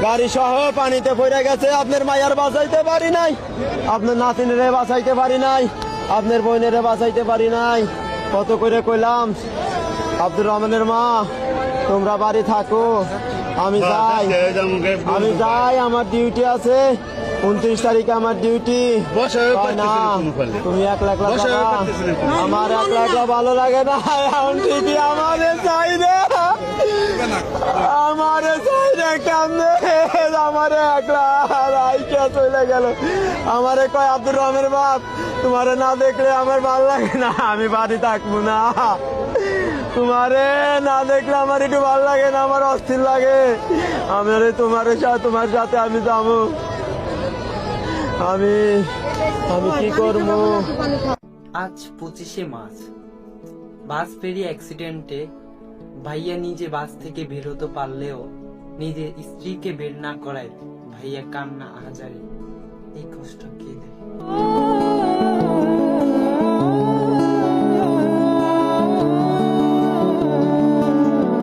গাড়ি সহ পানিতে পড়ে গেছে। আপনার মায়ার বাঁচাইতে পারি নাই, আপনার নাতিনেরে বাঁচাইতে পারি নাই, আপনার বোনেরে বাঁচাইতে পারি নাই। কত করে কইলাম আব্দুর রহমানের মা তোমরা বাড়ি থাকো, আমি যাই, আমার ডিউটি আছে, 29 তারিখে আমার ডিউটি। না তুমি একলা একলা যাবা, আমার একলা একলা ভালো লাগে না। এখন ঠিকই আমারে চাই রে, আমারে চাই রে, কেমনে আমারে একলা রাইকা চলে গেল। আমারে কয় আব্দুর রহমানের বাপ তোমারে না দেখলে আমার ভালো লাগে না, আমি বাড়ি থাকবো না। তোমারে না দেখলে আমার একটু ভালো লাগে না, আমার অস্থির লাগে। আমার তোমার সাথে আমি যাবো, আমি কি করবো। আজ 25শে মার্চ বাস ফেরি অ্যাক্সিডেন্টে ভাইয়া নিজে বাস থেকে বের হতে পারলেও নিজের স্ত্রীকে বের না করায় ভাইয়া কান্না আহাজারি। এই কষ্ট কে দেয়?